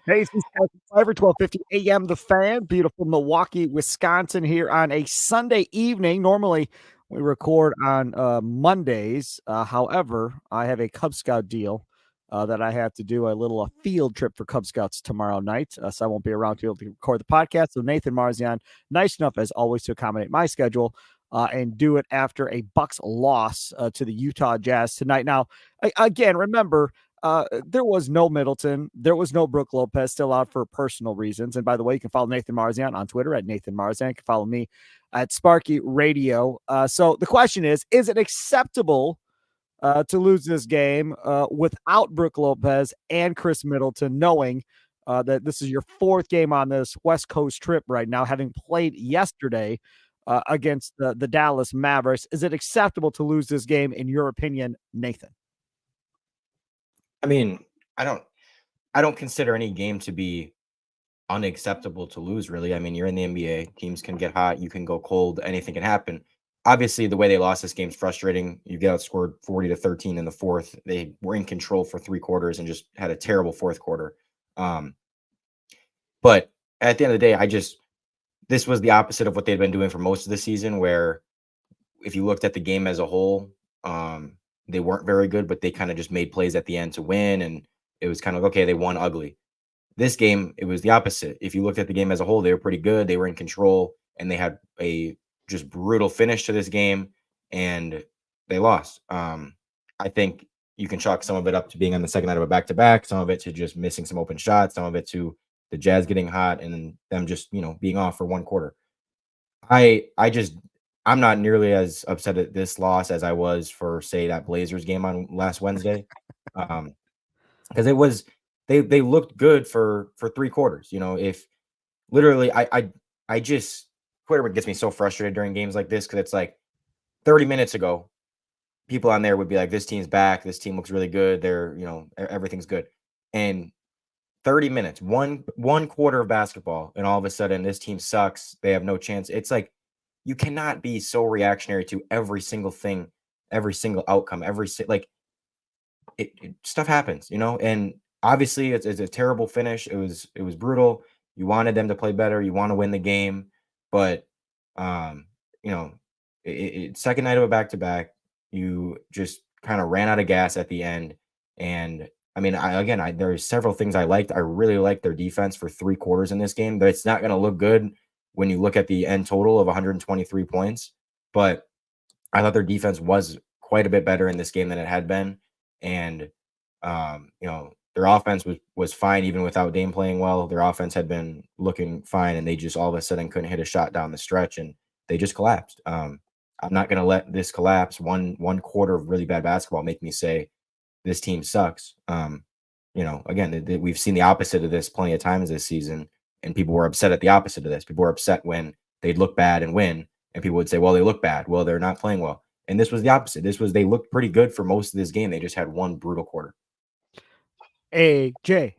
Hey, this is Fifer, 12:50 a.m. The Fan, beautiful Milwaukee, Wisconsin, here on a Sunday evening. Normally, we record on Mondays. However, I have a Cub Scout deal that I have to do a field trip for Cub Scouts tomorrow night. So I won't be around to be able to record the podcast. So Nathan Marzion, nice enough as always to accommodate my schedule and do it after a Bucks loss to the Utah Jazz tonight. Now, again, remember, there was no Middleton. There was no Brook Lopez, still out for personal reasons. And by the way, you can follow Nathan Marzion on Twitter at Nathan Marzion. You can follow me at Sparky Radio. So the question is it acceptable to lose this game without Brook Lopez and Chris Middleton, knowing that this is your fourth game on this West Coast trip right now, having played yesterday against the Dallas Mavericks? Is it acceptable to lose this game, in your opinion, Nathan? I mean, I don't consider any game to be unacceptable to lose, really. I mean, you're in the NBA, teams can get hot, you can go cold, anything can happen. Obviously, the way they lost this game's frustrating. You get outscored 40-13 in the fourth. They were in control for 3 quarters and just had a terrible fourth quarter. But at the end of the day, this was the opposite of what they'd been doing for most of the season, where if you looked at the game as a whole, they weren't very good, but they kind of just made plays at the end to win. And it was kind of, okay, they won ugly. This game, it was the opposite. If you looked at the game as a whole, they were pretty good. They were in control, and they had a just brutal finish to this game, and they lost. I think you can chalk some of it up to being on the second night of a back-to-back, some of it to just missing some open shots, some of it to the Jazz getting hot and them just, being off for one quarter. I'm not nearly as upset at this loss as I was for, say, that Blazers game on last Wednesday, because they looked good for 3 quarters. If literally I just Twitter gets me so frustrated during games like this, because it's like 30 minutes ago, people on there would be like, "This team's back. This team looks really good. Everything's good," and 30 minutes, one quarter of basketball, and all of a sudden this team sucks. They have no chance. It's like, you cannot be so reactionary to every single thing, every single outcome, stuff happens, and obviously it's a terrible finish. It was brutal. You wanted them to play better. You want to win the game, but second night of a back-to-back, you just kind of ran out of gas at the end. And I mean, there's several things I liked. I really liked their defense for 3 quarters in this game, but it's not going to look good when you look at the end total of 123 points. But I thought their defense was quite a bit better in this game than it had been. And, their offense was fine even without Dame playing well. Their offense had been looking fine, and they just all of a sudden couldn't hit a shot down the stretch, and they just collapsed. I'm not going to let this collapse, one quarter of really bad basketball, make me say this team sucks. Again, we've seen the opposite of this plenty of times this season, and people were upset at the opposite of this. People were upset when they'd look bad and win, and people would say, well, they look bad. Well, they're not playing well. And this was the opposite. They looked pretty good for most of this game. They just had one brutal quarter. AJ.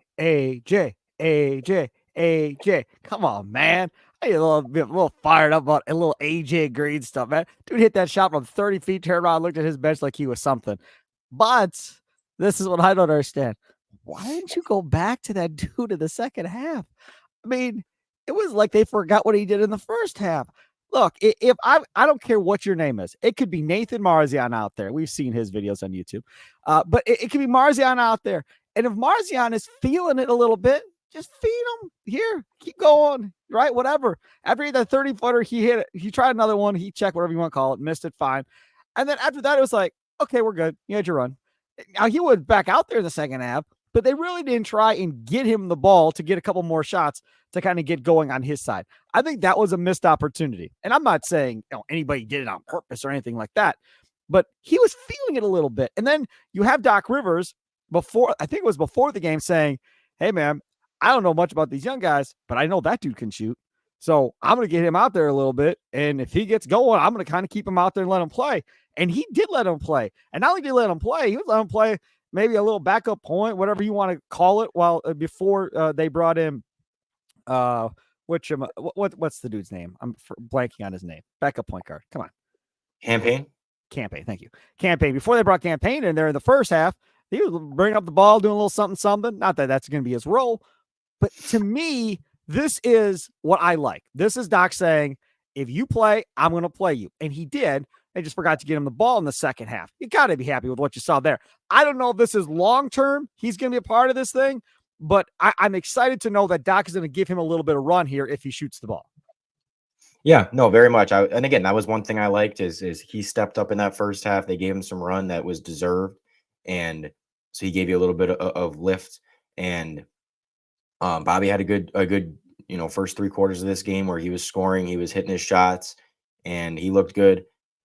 Come on, man. I get a little fired up about a little AJ Green stuff, man. Dude hit that shot from 30 feet, turned around, looked at his bench like he was something. But this is what I don't understand. Why didn't you go back to that dude in the second half? I mean, it was like they forgot what he did in the first half. Look, if I don't care what your name is. It could be Nathan Marzion out there. We've seen his videos on YouTube. But it could be Marzion out there. And if Marzion is feeling it a little bit, just feed him. Here, keep going, right? Whatever. After the 30-footer, he hit it. He tried another one. He checked, whatever you want to call it, missed it, fine. And then after that, it was like, okay, we're good. You had your run. Now, he was back out there in the second half, but they really didn't try and get him the ball to get a couple more shots to kind of get going on his side. I think that was a missed opportunity. And I'm not saying anybody did it on purpose or anything like that, but he was feeling it a little bit. And then you have Doc Rivers before the game saying, hey, man, I don't know much about these young guys, but I know that dude can shoot. So I'm going to get him out there a little bit. And if he gets going, I'm going to kind of keep him out there and let him play. And he did let him play. And not only did he let him play, he was letting him play maybe a little backup point, whatever you want to call it, before they brought in what's the dude's name? I'm blanking on his name. Backup point guard. Come on. Campaign. Thank you. Campaign. Before they brought Campaign in there in the first half, he was bringing up the ball, doing a little something. Not that that's going to be his role, But to me, this is what I like. This is Doc saying, if you play, I'm going to play you. And he did. They just forgot to get him the ball in the second half. You got to be happy with what you saw there. I don't know if this is long term. He's going to be a part of this thing, but I'm excited to know that Doc is going to give him a little bit of run here if he shoots the ball. Yeah, no, very much. And again, that was one thing I liked is he stepped up in that first half. They gave him some run that was deserved, and so he gave you a little bit of lift. And Bobby had a good first 3 quarters of this game where he was scoring, he was hitting his shots, and he looked good.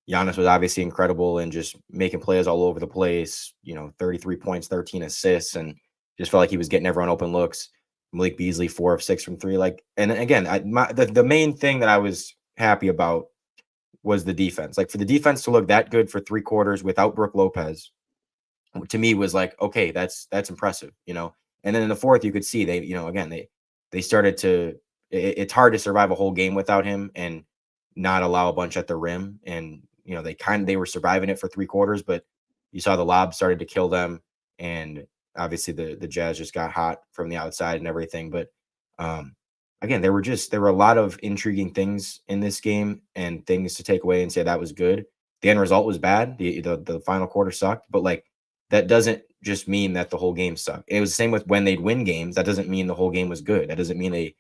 Giannis was obviously incredible and just making plays all over the place. 33 points, 13 assists, and just felt like he was getting everyone open looks. Malik Beasley 4 of 6 from 3. And again, the main thing that I was happy about was the defense. Like for the defense to look that good for 3 quarters without Brook Lopez, to me was like, okay, that's impressive. And then in the fourth, you could see they started to. It's hard to survive a whole game without him and not allow a bunch at the rim. And they were surviving it for 3 quarters, but you saw the lob started to kill them, and obviously the Jazz just got hot from the outside and everything. But again, there were a lot of intriguing things in this game and things to take away and say that was good. The end result was bad. The final quarter sucked, but that doesn't just mean that the whole game sucked. It was the same with when they'd win games. That doesn't mean the whole game was good. That doesn't mean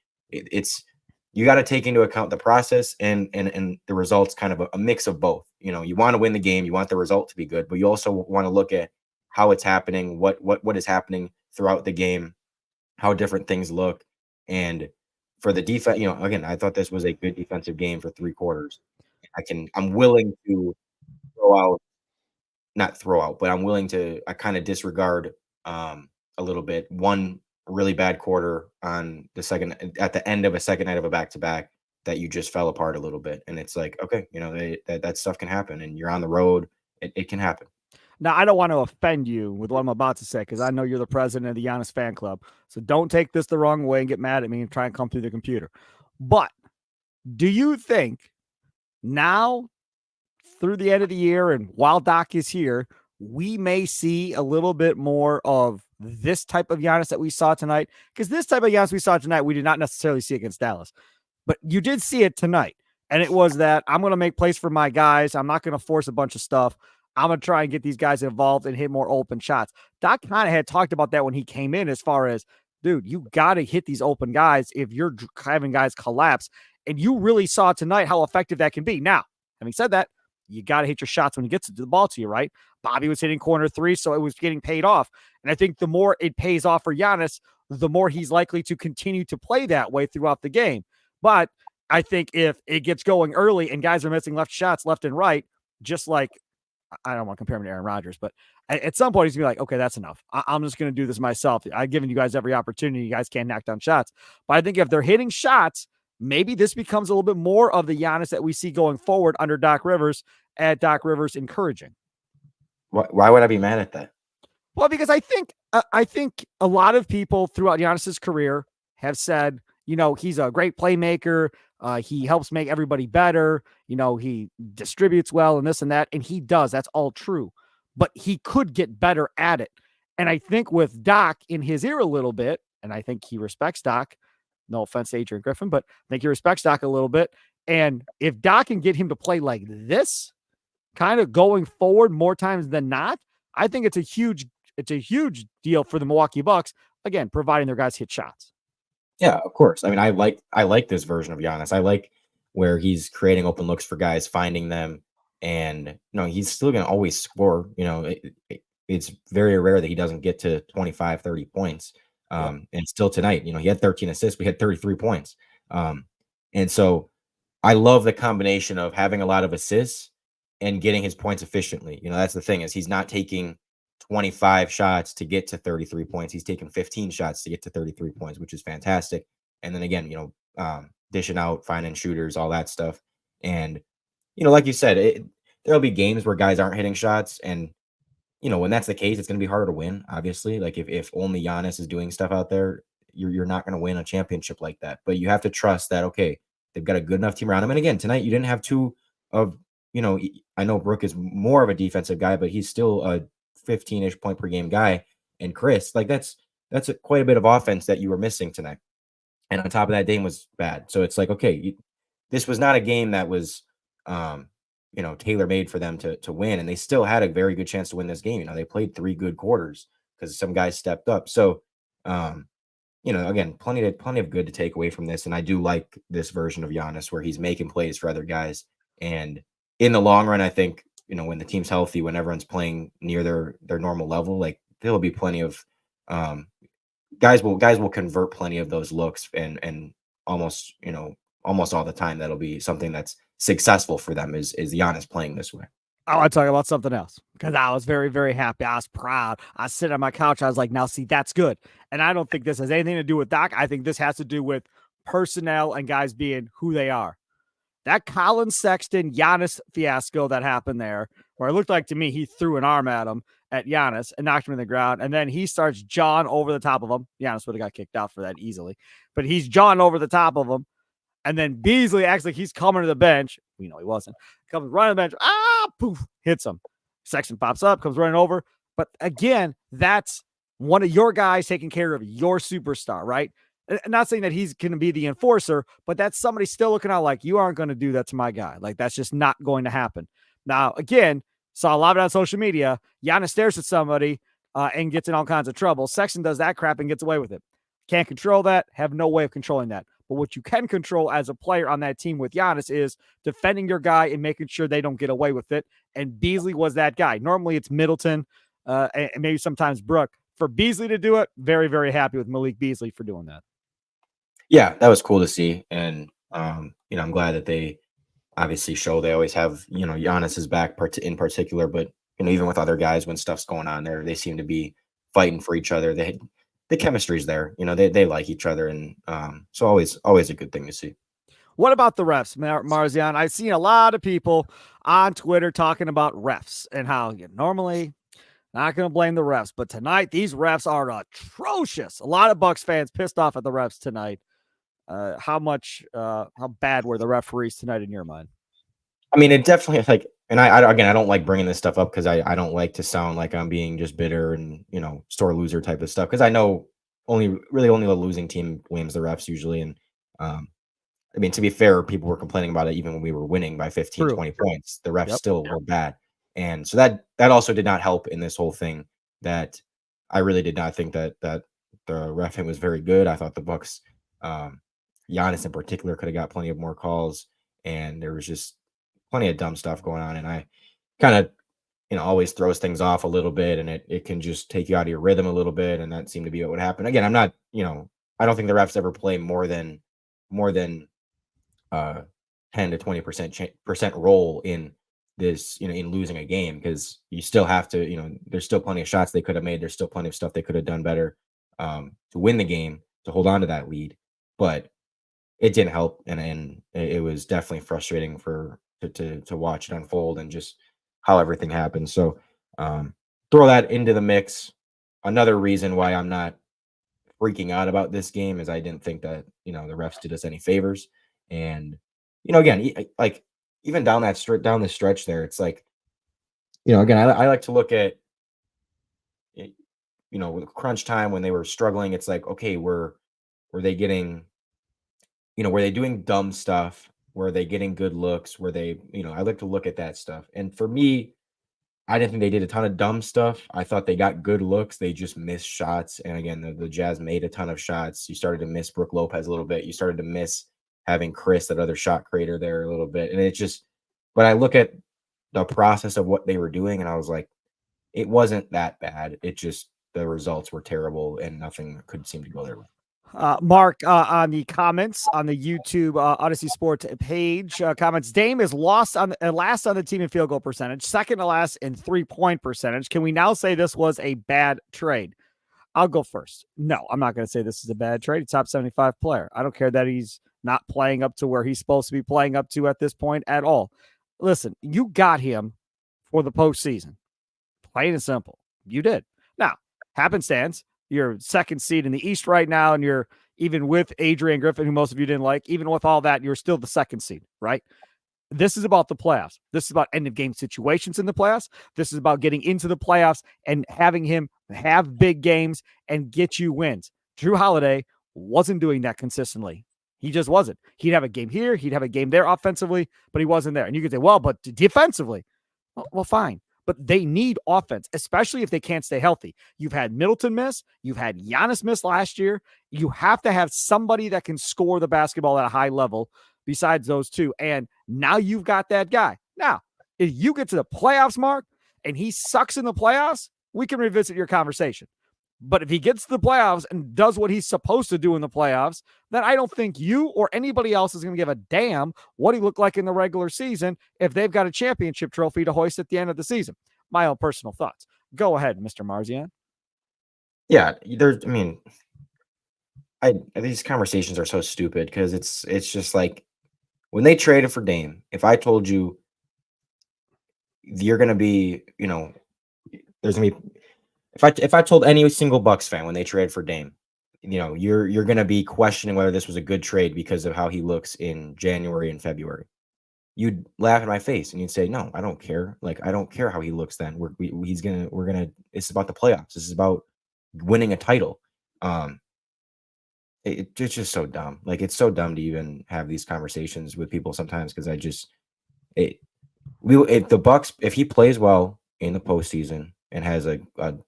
you got to take into account the process and the results, kind of a mix of both. You want to win the game, you want the result to be good, but you also want to look at how it's happening, what is happening throughout the game, how different things look. And for the defense, again, I thought this was a good defensive game for 3 quarters. I'm willing to not throw out, but I'm willing to kind of disregard a little bit one really bad quarter on the second at the end of a second night of a back-to-back that you just fell apart a little bit. And it's like, okay, that stuff can happen, and you're on the road. It can happen. Now, I don't want to offend you with what I'm about to say because I know you're the president of the Giannis fan club. So don't take this the wrong way and get mad at me and try and come through the computer. But do you think now, through the end of the year and while Doc is here, we may see a little bit more of this type of Giannis that we saw tonight? Because this type of Giannis we saw tonight, we did not necessarily see against Dallas. But you did see it tonight. And it was that I'm going to make plays for my guys. I'm not going to force a bunch of stuff. I'm going to try and get these guys involved and hit more open shots. Doc kind of had talked about that when he came in, as far as, dude, you got to hit these open guys if you're having guys collapse. And you really saw tonight how effective that can be. Now, having said that, you got to hit your shots when it gets the ball to you, right? Bobby was hitting corner 3, so it was getting paid off. And I think the more it pays off for Giannis, the more he's likely to continue to play that way throughout the game. But I think if it gets going early and guys are missing shots left and right, just like, I don't want to compare him to Aaron Rodgers, but at some point he's going to be like, okay, that's enough. I'm just going to do this myself. I've given you guys every opportunity. You guys can't knock down shots. But I think if they're hitting shots, maybe this becomes a little bit more of the Giannis that we see going forward under Doc Rivers, at Doc Rivers encouraging. Why would I be mad at that? Well, because I think a lot of people throughout Giannis's career have said, he's a great playmaker. He helps make everybody better. He distributes well and this and that. And he does. That's all true. But he could get better at it. And I think with Doc in his ear a little bit, and I think he respects Doc, no offense to Adrian Griffin, but I think he respects Doc a little bit. And if Doc can get him to play like this, kind of going forward more times than not, I think it's a huge deal for the Milwaukee Bucks. Again, providing their guys hit shots. Yeah, of course. I mean, I like this version of Giannis. I like where he's creating open looks for guys, finding them, and he's still going to always score. It's very rare that he doesn't get to 25, 30 points. And still tonight, he had 13 assists. We had 33 points. And so I love the combination of having a lot of assists and getting his points efficiently. That's the thing, is he's not taking 25 shots to get to 33 points. He's taking 15 shots to get to 33 points, which is fantastic. And then again, dishing out, finding shooters, all that stuff. And, like you said, there'll be games where guys aren't hitting shots. And, when that's the case, it's going to be harder to win, obviously. Like if only Giannis is doing stuff out there, you're not going to win a championship like that. But you have to trust that, okay, they've got a good enough team around him. And again, tonight you didn't have two of, I know Brook is more of a defensive guy, but he's still a 15-ish point per game guy. And Chris, that's that's quite a bit of offense that you were missing tonight. And on top of that, Dame was bad. So it's like, okay, this was not a game that was, um, tailor made for them to win, and they still had a very good chance to win this game. They played 3 good quarters because some guys stepped up. So, um, again, plenty of good to take away from this. And I do like this version of Giannis where he's making plays for other guys. And in the long run, I think, when the team's healthy, when everyone's playing near their normal level, like there'll be plenty of um guys will convert plenty of those looks and almost, almost all the time that'll be something that's successful for them is Giannis playing this way. I want to talk about something else because I was very, very happy. I was proud. I sit on my couch. I was like, now see, that's good. And I don't think this has anything to do with Doc. I think this has to do with personnel and guys being who they are. That Colin Sexton Giannis fiasco that happened there, where it looked like to me he threw an arm at him at Giannis and knocked him in the ground, and then he starts jawing over the top of him. Giannis would have got kicked out for that easily, but he's jawing over the top of him. And then Beasley acts like he's coming to the bench. We know he wasn't. Comes running to the bench. Poof, hits him. Sexton pops up, comes running over. But again, that's one of your guys taking care of your superstar, right? And not saying that he's going to be the enforcer, but that's somebody still looking out like, you aren't going to do that to my guy. Like, that's just not going to happen. Now, again, saw a lot of it on social media. Giannis stares at somebody and gets in all kinds of trouble. Sexton does that crap and gets away with it. Can't control that, have no way of controlling that. But what you can control as a player on that team with Giannis is defending your guy and making sure they don't get away with it. And Beasley was that guy. Normally it's Middleton and maybe sometimes Brook. For Beasley to do it, very, very happy with Malik Beasley for doing that. Yeah, that was cool to see. And, I'm glad that they obviously show they always have, Giannis's back in particular, but, even with other guys, when stuff's going on there, they seem to be fighting for each other. The chemistry's there, they like each other. And so always a good thing to see. What about the refs, Marzion? I've seen a lot of people on Twitter talking about refs and how normally not going to blame the refs, but tonight these refs are atrocious. A lot of Bucks fans pissed off at the refs tonight. How bad were the referees tonight in your mind? I mean, it definitely like, and I don't like bringing this stuff up because I don't like to sound like I'm being just bitter and sore loser type of stuff, because I know only the losing team blames the refs usually. And I mean, to be fair, people were complaining about it even when we were winning by 15, 20 points. The refs still were bad. And so that also did not help in this whole thing. That I really did not think that the reffing was very good. I thought the Bucks, Giannis in particular, could have got plenty of more calls, and there was just plenty of dumb stuff going on. And I kind of, always throws things off a little bit, and it can just take you out of your rhythm a little bit. And that seemed to be what would happen. Again, I'm not, I don't think the refs ever play more than 10 to 20% role in this, in losing a game, because you still have to, there's still plenty of shots they could have made. There's still plenty of stuff they could have done better to win the game, to hold on to that lead. But it didn't help, and it was definitely frustrating to watch it unfold and just how everything happened. So throw that into the mix. Another reason why I'm not freaking out about this game is I didn't think that the refs did us any favors. And again, like even down the stretch there, it's like, again, I like to look at with crunch time when they were struggling. It's like, okay, were they getting, were they doing dumb stuff? Were they getting good looks? Were they, I like to look at that stuff. And for me, I didn't think they did a ton of dumb stuff. I thought they got good looks. They just missed shots. And again, the Jazz made a ton of shots. You started to miss Brook Lopez a little bit. You started to miss having Chris, that other shot creator, there a little bit. And it just, but I look at the process of what they were doing, and I was like, it wasn't that bad. It just, the results were terrible and nothing could seem to go their way. Mark, on the comments on the YouTube Odyssey Sports page, comments: Dame is last on the team in field goal percentage, second to last in 3-point percentage. Can we now say this was a bad trade? I'll go first. No, I'm not going to say this is a bad trade. He's top 75 player. I don't care that he's not playing up to where he's supposed to be playing up to at this point at all. Listen, you got him for the postseason. Plain and simple. You did. Now, happenstance, you're second seed in the East right now, and you're, even with Adrian Griffin, who most of you didn't like, even with all that, you're still the second seed, right? This is about the playoffs. This is about end of game situations in the playoffs. This is about getting into the playoffs and having him have big games and get you wins. Jrue Holiday wasn't doing that consistently. He just wasn't. He'd have a game here, he'd have a game there offensively, but he wasn't there. And you could say, well, but defensively, well, fine. But they need offense, especially if they can't stay healthy. You've had Middleton miss. You've had Giannis miss last year. You have to have somebody that can score the basketball at a high level besides those two. And now you've got that guy. Now, if you get to the playoffs, Mark, and he sucks in the playoffs, we can revisit your conversation. But if he gets to the playoffs and does what he's supposed to do in the playoffs, then I don't think you or anybody else is going to give a damn what he looked like in the regular season if they've got a championship trophy to hoist at the end of the season. My own personal thoughts. Go ahead, Mr. Marzion. Yeah, I mean, these conversations are so stupid because it's just like when they traded for Dame, if I told you you're going to be, there's going to be, if I told any single Bucks fan when they traded for Dame, you're going to be questioning whether this was a good trade because of how he looks in January and February. You'd laugh in my face and you'd say, "No, I don't care. Like, I don't care how he looks then. It's about the playoffs. This is about winning a title." It's just so dumb. Like, it's so dumb to even have these conversations with people sometimes because if the Bucks, if he plays well in the postseason and has a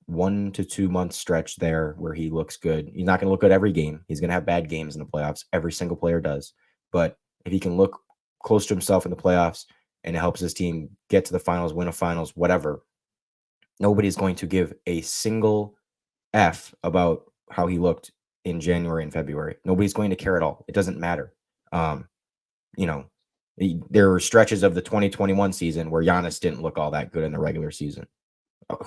1 to 2 month stretch there where he looks good. He's not going to look good every game. He's going to have bad games in the playoffs. Every single player does. But if he can look close to himself in the playoffs and it helps his team get to the finals, win a finals, whatever, nobody's going to give a single F about how he looked in January and February. Nobody's going to care at all. It doesn't matter. There were stretches of the 2021 season where Giannis didn't look all that good in the regular season.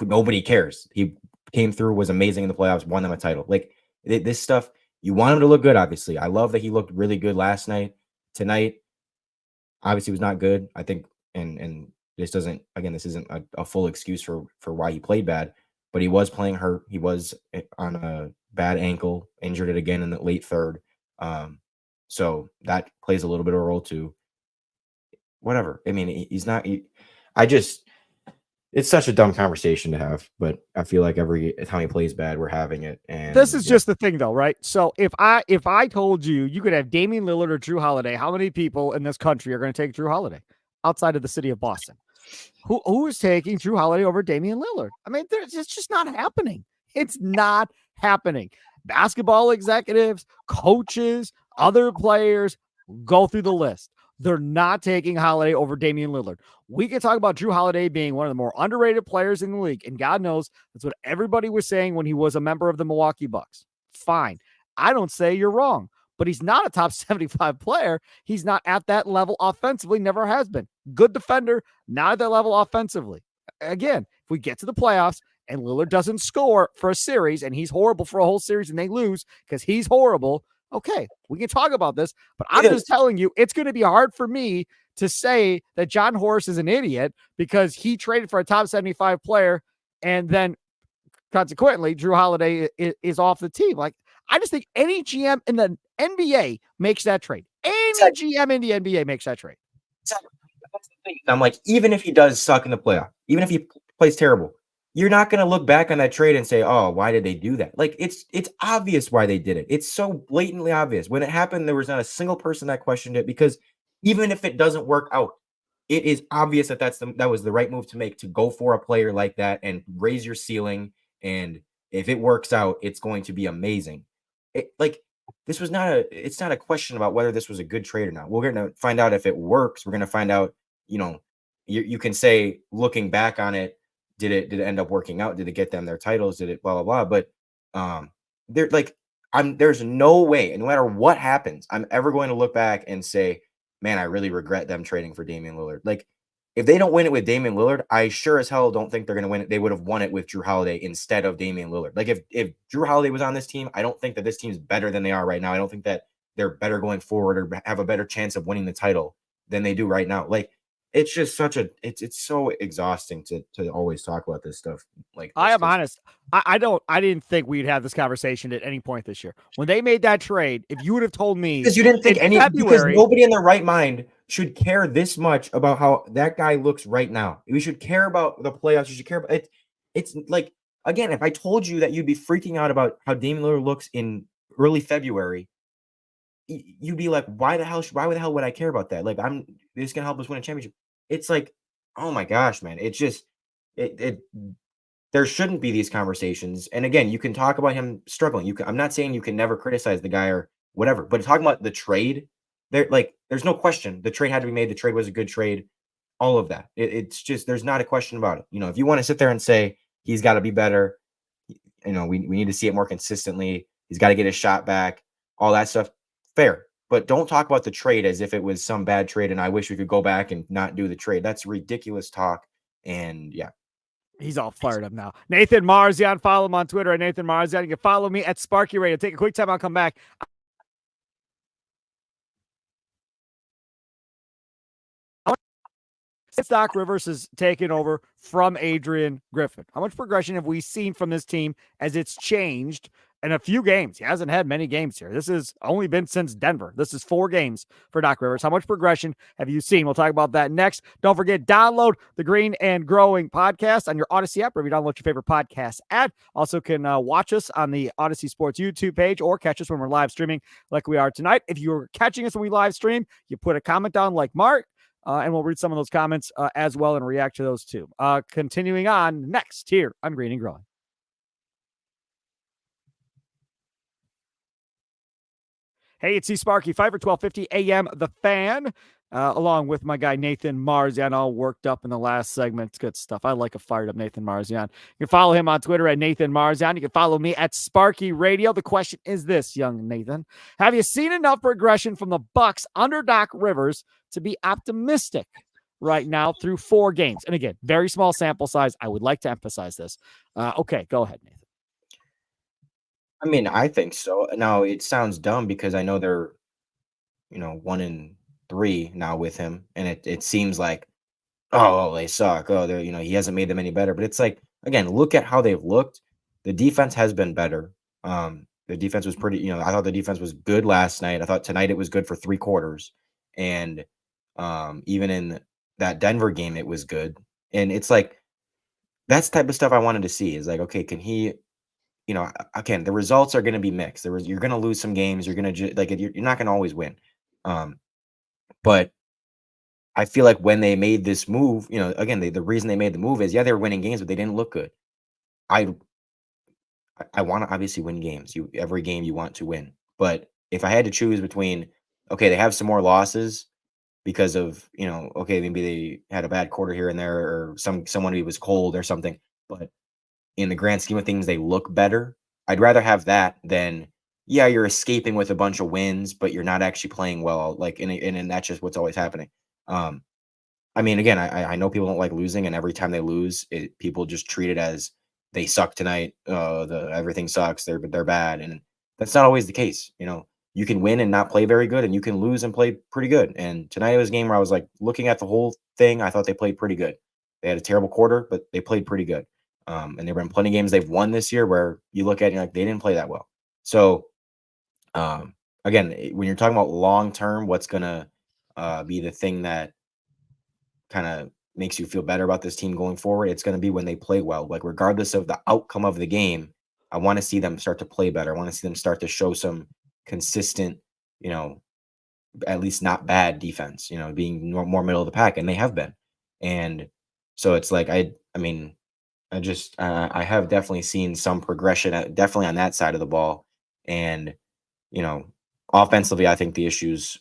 Nobody cares. He came through, was amazing in the playoffs, won them a title. Like this stuff, you want him to look good, obviously. I love that he looked really good last night. Tonight, obviously was not good. I think, and this isn't a full excuse for why he played bad, but he was playing hurt. He was on a bad ankle, injured it again in the late third. So that plays a little bit of a role too. Whatever. I mean, it's such a dumb conversation to have, but I feel like every time he plays bad, we're having it. And this is just the thing, though, right? So if I told you could have Damian Lillard or Jrue Holiday, how many people in this country are going to take Jrue Holiday outside of the city of Boston? Who is taking Jrue Holiday over Damian Lillard? I mean, it's just not happening. It's not happening. Basketball executives, coaches, other players, go through the list. They're not taking Holiday over Damian Lillard. We can talk about Jrue Holiday being one of the more underrated players in the league, and God knows that's what everybody was saying when he was a member of the Milwaukee Bucks. Fine. I don't say you're wrong, but he's not a top 75 player. He's not at that level offensively, never has been. Good defender, not at that level offensively. Again, if we get to the playoffs and Lillard doesn't score for a series and he's horrible for a whole series and they lose because he's horrible, okay, we can talk about this, but I'm just telling you, it's going to be hard for me to say that John Horst is an idiot because he traded for a top 75 player and then consequently Jrue Holiday is off the team. Like, I just think any GM in the NBA makes that trade. Any GM in the NBA makes that trade. I'm like, even if he does suck in the playoff, even if he plays terrible, you're not going to look back on that trade and say, "Oh, why did they do that?" Like, it's obvious why they did it. It's so blatantly obvious. When it happened, there was not a single person that questioned it because even if it doesn't work out, it is obvious that that was the right move to make, to go for a player like that and raise your ceiling. And if it works out, it's going to be amazing. It's not a question about whether this was a good trade or not. We're going to find out if it works. We're going to find out, you can say, looking back on it, did it end up working out? Did it get them their titles? Did it blah, blah, blah? But there's no way, and no matter what happens, I'm ever going to look back and say, man, I really regret them trading for Damian Lillard. Like, if they don't win it with Damian Lillard, I sure as hell don't think they're going to win it. They would have won it with Jrue Holiday instead of Damian Lillard. Like, if Jrue Holiday was on this team, I don't think that this team's better than they are right now. I don't think that they're better going forward or have a better chance of winning the title than they do right now. Like, it's just it's so exhausting to always talk about this stuff like I this am because honest. I didn't think we'd have this conversation at any point this year. When they made that trade, if you would have told me you didn't think in any because February, nobody in their right mind should care this much about how that guy looks right now. We should care about the playoffs. You should care about it. It's like again, if I told you that you'd be freaking out about how Damian Lillard looks in early February, you'd be like, why the hell would I care about that? Like, this gonna help us win a championship. It's like, oh my gosh, man. It's just it there shouldn't be these conversations. And again, you can talk about him struggling. I'm not saying you can never criticize the guy or whatever, but talking about the trade, there's no question the trade had to be made. The trade was a good trade. All of that. It's just there's not a question about it. If you want to sit there and say he's got to be better, we need to see it more consistently. He's got to get his shot back, all that stuff. Fair. But don't talk about the trade as if it was some bad trade and I wish we could go back and not do the trade. That's ridiculous talk. And yeah. he's all fired up now. Nathan Marzion, follow him on Twitter at Nathan Marzion. You can follow me at Sparky Radio. Take a quick time. I'll come back. Doc Rivers has taken over from Adrian Griffin. How much progression have we seen from this team as it's changed in a few games? He hasn't had many games here. This has only been since Denver. This is 4 games for Doc Rivers. How much progression have you seen? We'll talk about that next. Don't forget, download the Green and Growing podcast on your Odyssey app, or if you download your favorite podcast app. Also can watch us on the Odyssey Sports YouTube page or catch us when we're live streaming like we are tonight. If you're catching us when we live stream, you put a comment down like Mark, and we'll read some of those comments as well and react to those too. Continuing on next here on Green and Growing. Hey, it's Sparky, Fifer, 1250 AM, The Fan, along with my guy Nathan Marzion, all worked up in the last segment. It's good stuff. I like a fired up Nathan Marzion. You can follow him on Twitter at Nathan Marzion. You can follow me at Sparky Radio. The question is this, young Nathan. Have you seen enough progression from the Bucks under Doc Rivers to be optimistic right now through 4 games? And again, very small sample size. I would like to emphasize this. Okay, go ahead, Nathan. I mean, I think so. Now it sounds dumb because I know they're, 1-3 now with him, and it seems like, oh, they suck. Oh, they're, he hasn't made them any better. But it's like, again, look at how they've looked. The defense has been better. The defense was pretty, I thought the defense was good last night. I thought tonight it was good for 3 quarters. And even in that Denver game, it was good. And it's like, that's the type of stuff I wanted to see is like, okay, can he, again, the results are going to be mixed. You're going to lose some games. You're going to you're not going to always win. But I feel like when they made this move, again, the reason they made the move is, yeah, they were winning games, but they didn't look good. I want to obviously win games. Every game you want to win. But if I had to choose between, okay, they have some more losses because of, okay, maybe they had a bad quarter here and there, or someone who was cold or something. But in the grand scheme of things, they look better. I'd rather have that than, yeah, you're escaping with a bunch of wins, but you're not actually playing well. Like, and that's just what's always happening. I mean, again, I know people don't like losing, and every time they lose, people just treat it as they suck tonight. Everything sucks. They're bad, and that's not always the case. You can win and not play very good, and you can lose and play pretty good. And tonight was a game where I was like looking at the whole thing. I thought they played pretty good. They had a terrible quarter, but they played pretty good. And there have been plenty of games they've won this year where you look at it and you're like, they didn't play that well. So, again, when you're talking about long term, what's gonna be the thing that kind of makes you feel better about this team going forward, it's going to be when they play well. Like, regardless of the outcome of the game, I want to see them start to play better. I want to see them start to show some consistent, at least not bad defense, being more middle of the pack, and they have been. And so it's like, I mean, I have definitely seen some progression, definitely on that side of the ball. And, offensively, I think the issues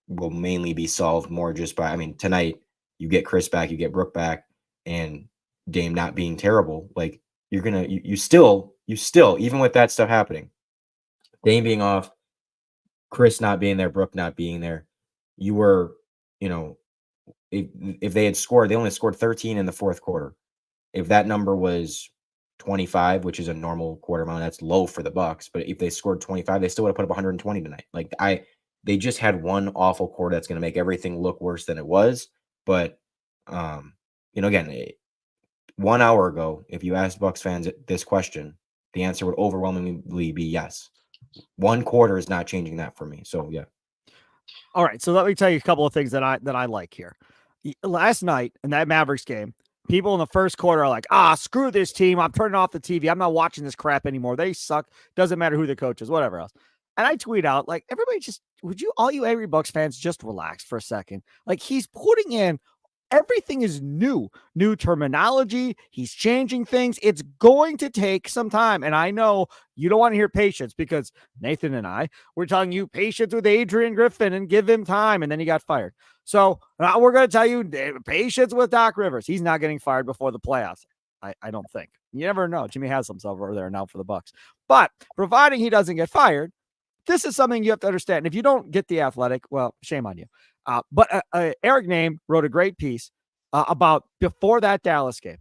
will mainly be solved more just by, tonight you get Chris back, you get Brook back, and Dame not being terrible. Like, you still, even with that stuff happening, Dame being off, Chris not being there, Brook not being there, you were, if they had scored, they only scored 13 in the fourth quarter. If that number was 25, which is a normal quarter amount, that's low for the Bucks. But if they scored 25, they still would have put up 120 tonight. Like, they just had one awful quarter that's going to make everything look worse than it was. But Again, 1 hour ago, if you asked Bucks fans this question, the answer would overwhelmingly be yes. 1 quarter is not changing that for me. So yeah. All right, so let me tell you a couple of things that I like here. Last night in that Mavericks game, people in the first quarter are like, screw this team. I'm turning off the TV. I'm not watching this crap anymore. They suck. Doesn't matter who the coach is, whatever else. And I tweet out, like, everybody just, all you Avery Bucks fans, just relax for a second. Like, he's putting in everything is new terminology. He's changing things. It's going to take some time. And I know you don't want to hear patience because Nathan and I were telling you patience with Adrian Griffin and give him time. And then he got fired. So we're going to tell you patience with Doc Rivers. He's not getting fired before the playoffs. I don't think. You never know. Jimmy has himself over there now for the Bucks. But providing he doesn't get fired, this is something you have to understand. And if you don't get The Athletic, well, shame on you. But Eric Name wrote a great piece about before that Dallas game.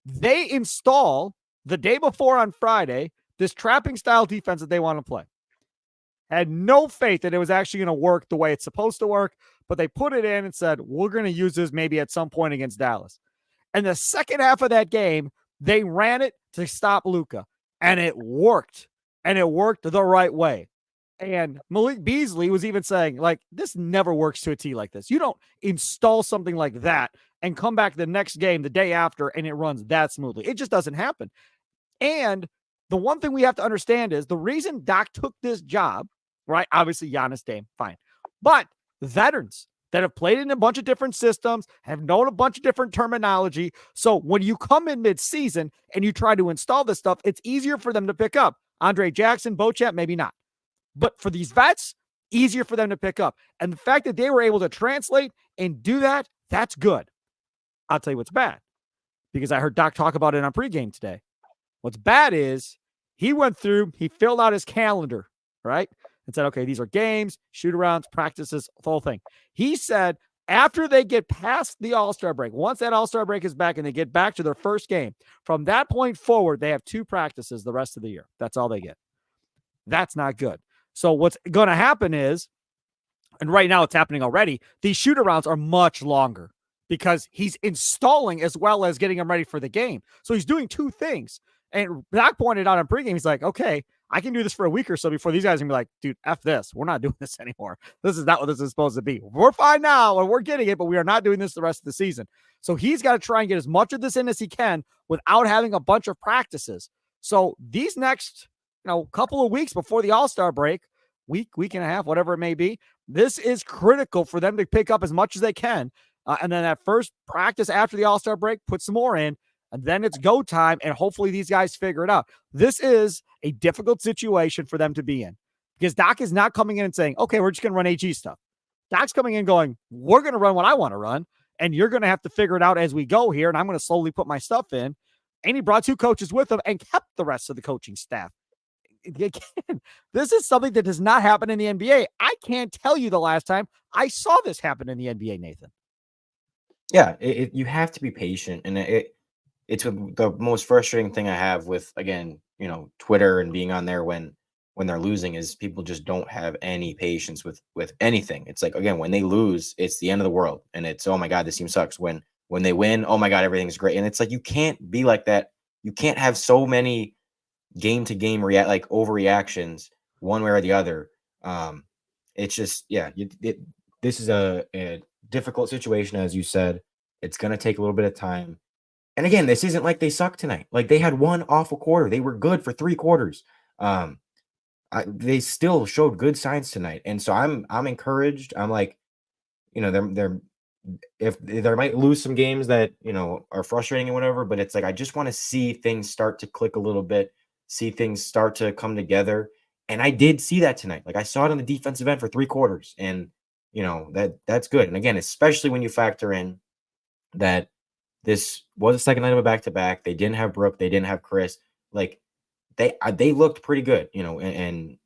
They install the day before on Friday this trapping style defense that they want to play. Had no faith that it was actually going to work the way it's supposed to work, but they put it in and said, we're going to use this maybe at some point against Dallas. And the second half of that game, they ran it to stop Luka, and it worked. And it worked the right way. And Malik Beasley was even saying, like, this never works to a T like this. You don't install something like that and come back the next game, the day after, and it runs that smoothly. It just doesn't happen. And the one thing we have to understand is the reason Doc took this job, right? Obviously, Giannis, Dame, fine. But veterans that have played in a bunch of different systems, have known a bunch of different terminology. So when you come in mid-season and you try to install this stuff, it's easier for them to pick up. Andre Jackson, Beauchamp, maybe not. But for these vets, easier for them to pick up. And the fact that they were able to translate and do that, that's good. I'll tell you what's bad, because I heard Doc talk about it on pregame today. What's bad is he went through, he filled out his calendar, right? And said, okay, these are games, shoot-arounds, practices, the whole thing. He said after they get past the All-Star break, once that All-Star break is back and they get back to their first game, from that point forward, they have 2 practices the rest of the year. That's all they get. That's not good. So what's going to happen is, and right now it's happening already, these shoot-arounds are much longer because he's installing as well as getting them ready for the game. So he's doing 2 things. And Doc pointed out in pregame, he's like, okay, I can do this for a week or so before these guys can be like, dude, F this. We're not doing this anymore. This is not what this is supposed to be. We're fine now and we're getting it, but we are not doing this the rest of the season. So he's got to try and get as much of this in as he can without having a bunch of practices. So these next couple of weeks before the All-Star break, week and a half, whatever it may be, this is critical for them to pick up as much as they can. And then that first practice after the All-Star break, put some more in, and then it's go time, and hopefully these guys figure it out. This is a difficult situation for them to be in because Doc is not coming in and saying, okay, we're just going to run AG stuff. Doc's coming in going, we're going to run what I want to run, and you're going to have to figure it out as we go here, and I'm going to slowly put my stuff in. And he brought 2 coaches with him and kept the rest of the coaching staff. Again, this is something that does not happen in the NBA. I can't tell you the last time I saw this happen in the NBA, Nathan. Yeah, you have to be patient, and it's the most frustrating thing I have with, again, Twitter and being on there when they're losing is people just don't have any patience with anything. It's like, again, when they lose, it's the end of the world, and it's, oh my God, this team sucks. When they win, oh my God, everything's great. And it's like, you can't be like that. You can't have so many game to game overreactions one way or the other. It's just, yeah, this is a difficult situation, as you said. It's going to take a little bit of time. And again, this isn't like they suck tonight. Like, they had one awful quarter. They were good for 3 quarters. They still showed good signs tonight. And so I'm encouraged. I'm like, they're if they might lose some games that, are frustrating and whatever, but it's like, I just want to see things start to click a little bit, see things start to come together. And I did see that tonight. Like, I saw it on the defensive end for 3 quarters, and that's good. And again, especially when you factor in that this was the second night of a back-to-back. They didn't have Brooke. They didn't have Chris. Like, they looked pretty good, and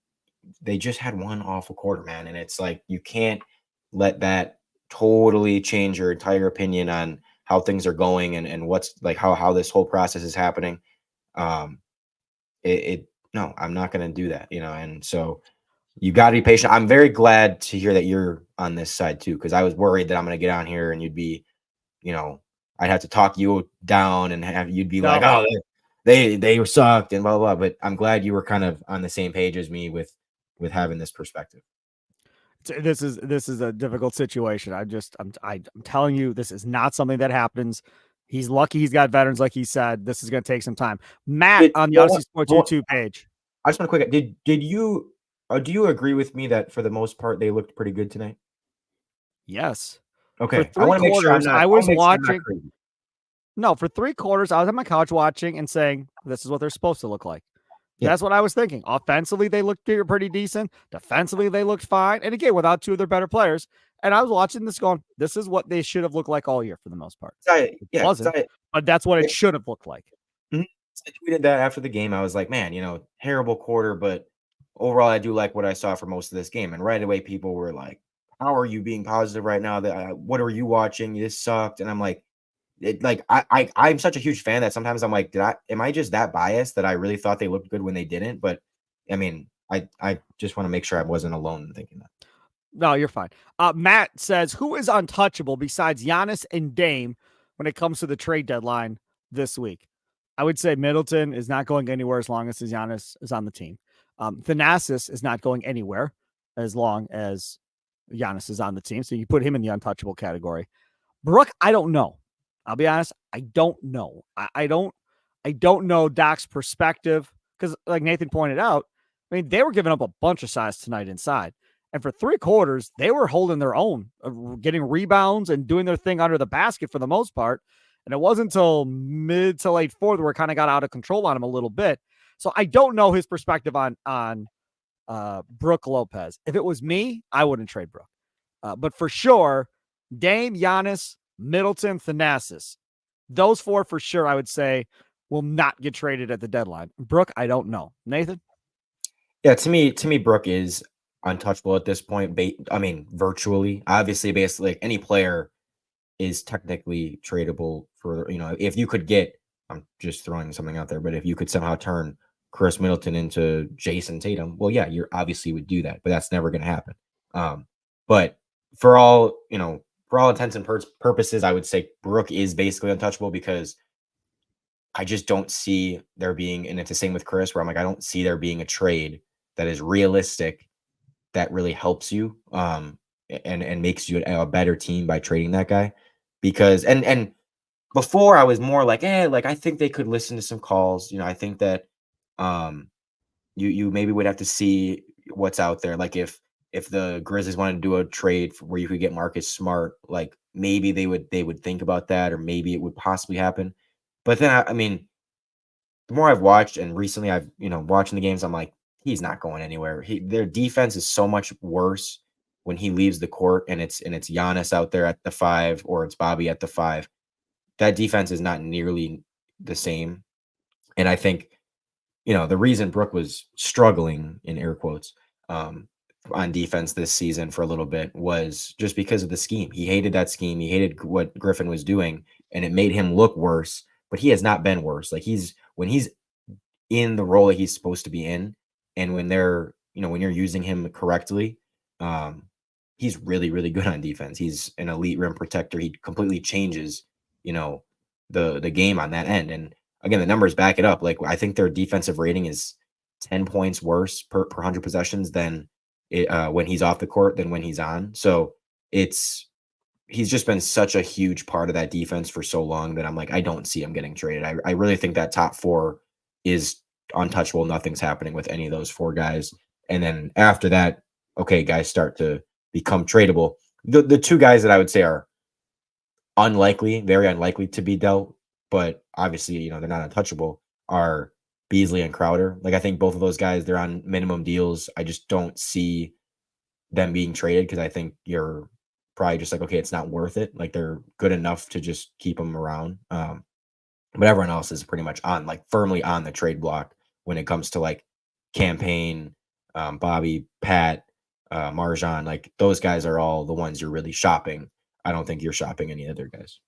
they just had one awful quarter, man. And it's like, you can't let that totally change your entire opinion on how things are going and what's like, how this whole process is happening. No, I'm not going to do that, and so you got to be patient. I'm very glad to hear that you're on this side too, because I was worried that I'm going to get on here and you'd be I'd have to talk you down and you'd be like, No, oh, they sucked and blah, blah, blah. But I'm glad you were kind of on the same page as me with having this perspective. this is a difficult situation. I'm telling you, this is not something that happens. He's lucky he's got veterans, like he said. This is going to take some time. Matt on the Odyssey Sports YouTube page. I just want to quick. Did you do you agree with me that for the most part they looked pretty good tonight? Yes. Okay, For 3 quarters, I was watching. Sure No, for 3 quarters, I was on my couch watching and saying, "This is what they're supposed to look like." Yeah. That's what I was thinking. Offensively, they looked pretty decent. Defensively, they looked fine. And again, without 2 of their better players. And I was watching this going, this is what they should have looked like all year for the most part. It wasn't, but that's what it should have looked like. I tweeted that after the game. I was like, man, terrible quarter, but overall, I do like what I saw for most of this game. And right away, people were like, how are you being positive right now? What are you watching? This sucked. And I'm like, I'm such a huge fan that sometimes I'm like, am I just that biased that I really thought they looked good when they didn't? But I mean, I just want to make sure I wasn't alone in thinking that. No, you're fine. Matt says, who is untouchable besides Giannis and Dame when it comes to the trade deadline this week? I would say Middleton is not going anywhere as long as Giannis is on the team. Thanasis is not going anywhere as long as Giannis is on the team. So you put him in the untouchable category. Brooke, I don't know. I'll be honest. I don't know. I don't know Doc's perspective because, like Nathan pointed out, I mean, they were giving up a bunch of size tonight inside. And for 3 quarters, they were holding their own, getting rebounds and doing their thing under the basket for the most part. And it wasn't until mid to late fourth where it kind of got out of control on him a little bit. So I don't know his perspective on Brooke Lopez. If it was me, I wouldn't trade Brooke. But for sure, Dame, Giannis, Middleton, Thanasis, those 4 for sure, I would say, will not get traded at the deadline. Brooke, I don't know. Nathan? Yeah, to me, Brooke is untouchable at this point. I mean, virtually. Obviously, basically, like any player is technically tradable for, if you could get, I'm just throwing something out there, but if you could somehow turn Chris Middleton into Jason Tatum, well, yeah, you obviously would do that, but that's never going to happen. But for all intents and purposes, I would say Brooke is basically untouchable because I just don't see there being, and it's the same with Chris, where I'm like, I don't see there being a trade that is realistic that really helps you and makes you a better team by trading that guy. Because and before I was more like, like I think they could listen to some calls. I think that you maybe would have to see what's out there. Like if the Grizzlies wanted to do a trade where you could get Marcus Smart, like maybe they would think about that, or maybe it would possibly happen. But then I mean, the more I've watched and recently I've watching the games, I'm like, he's not going anywhere. Their defense is so much worse when he leaves the court, and it's Giannis out there at the 5 or it's Bobby at the 5. That defense is not nearly the same. And I think, the reason Brooke was struggling in air quotes on defense this season for a little bit was just because of the scheme. He hated that scheme. He hated what Griffin was doing, and it made him look worse. But he has not been worse. Like when he's in the role that he's supposed to be in, and when they're, when you're using him correctly, he's really, really good on defense. He's an elite rim protector. He completely changes, the game on that end. And again, the numbers back it up. Like I think their defensive rating is 10 points worse per 100 possessions than when he's off the court than when he's on. So he's just been such a huge part of that defense for so long that I'm like, I don't see him getting traded. I really think that top 4 is untouchable. Nothing's happening with any of those 4 guys. And then after that, okay, guys start to become tradable. The 2 guys that I would say are unlikely, very unlikely to be dealt, but obviously, they're not untouchable, are Beasley and Crowder. Like I think both of those guys, they're on minimum deals. I just don't see them being traded because I think you're probably just like, okay, it's not worth it. Like they're good enough to just keep them around. But everyone else is pretty much firmly on the trade block when it comes to like Campaign, Bobby, Pat, Marzion. Like those guys are all the ones you're really shopping. I don't think you're shopping any other guys.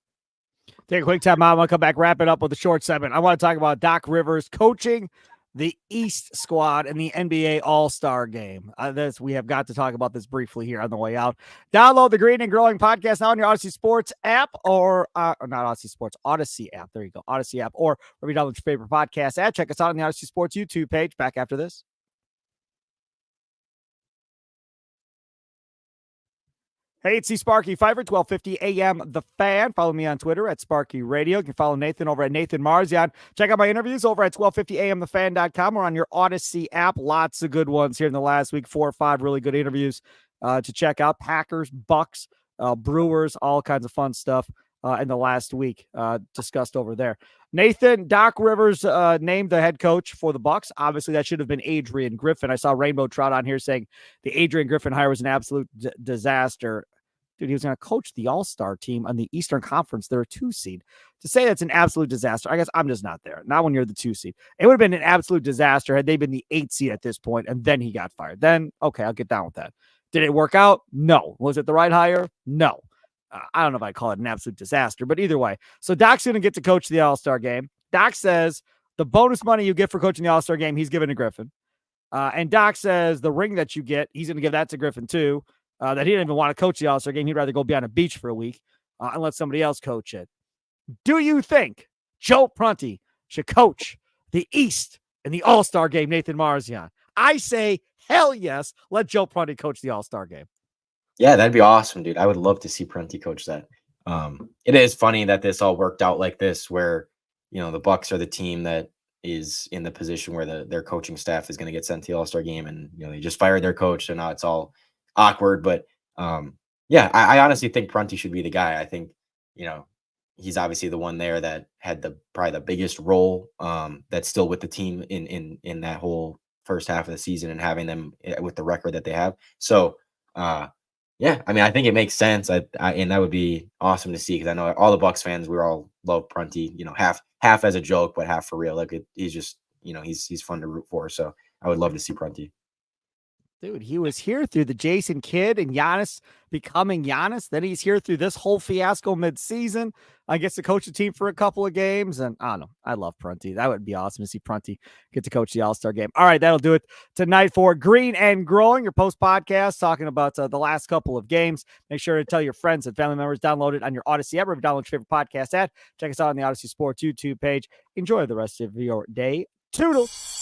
Take a quick time out. I'm going to come back, wrap it up with a short segment. I want to talk about Doc Rivers coaching the East squad in the NBA All-Star game. We have got to talk about this briefly here on the way out. Download the Green and Growing podcast now on your Odyssey Sports app or not Odyssey Sports, Odyssey app. There you go. Odyssey app or wherever you download your favorite podcast at. Check us out on the Odyssey Sports YouTube page. Back after this. Hey, it's Sparky, Fifer, 1250 AM The Fan. Follow me on Twitter at Sparky Radio. You can follow Nathan over at Nathan Marzion. Check out my interviews over at 1250amthefan.com or on your Odyssey app. Lots of good ones here in the last week. 4 or 5 really good interviews to check out. Packers, Bucks, Brewers, all kinds of fun stuff in the last week discussed over there. Nathan, Doc Rivers named the head coach for the Bucks. Obviously, that should have been Adrian Griffin. I saw Rainbow Trout on here saying the Adrian Griffin hire was an absolute disaster. Dude, he was going to coach the All-Star team on the Eastern Conference. They're a 2 seed. To say that's an absolute disaster, I guess I'm just not there. Not when you're the 2 seed. It would have been an absolute disaster had they been the 8 seed at this point, and then he got fired. Then, okay, I'll get down with that. Did it work out? No. Was it the right hire? No. I don't know if I call it an absolute disaster, but either way. So Doc's going to get to coach the All-Star game. Doc says the bonus money you get for coaching the All-Star game, he's giving to Griffin. And Doc says the ring that you get, he's going to give that to Griffin too. That he didn't even want to coach the All-Star game. He'd rather go be on a beach for a week and let somebody else coach it. Do you think Joe Prunty should coach the East in the All-Star game, Nathan Marzion? I say, hell yes. Let Joe Prunty coach the All-Star game. Yeah, that'd be awesome, dude. I would love to see Prunty coach that. It is funny that this all worked out like this, where, you know, the Bucks are the team that is in the position where their coaching staff is going to get sent to the All-Star game, and, you know, they just fired their coach, so now it's all awkward. But yeah, I honestly think Prunty should be the guy. I think, you know, he's obviously the one there that had probably the biggest role that's still with the team in that whole first half of the season and having them with the record that they have. So yeah, I mean, I think it makes sense. And that would be awesome to see, because I know all the Bucks fans, we all love Prunty, you know, half as a joke, but half for real. Like, he's just, you know, he's fun to root for. So I would love to see Prunty. Dude, he was here through the Jason Kidd and Giannis becoming Giannis. Then he's here through this whole fiasco mid-season. I guess to coach the team for a couple of games. And I don't know. I love Prunty. That would be awesome to see Prunty get to coach the All-Star game. All right, that'll do it tonight for Green and Growing, your post-podcast talking about the last couple of games. Make sure to tell your friends and family members, download it on your Odyssey app, or download your favorite podcast app. Check us out on the Odyssey Sports YouTube page. Enjoy the rest of your day. Toodles.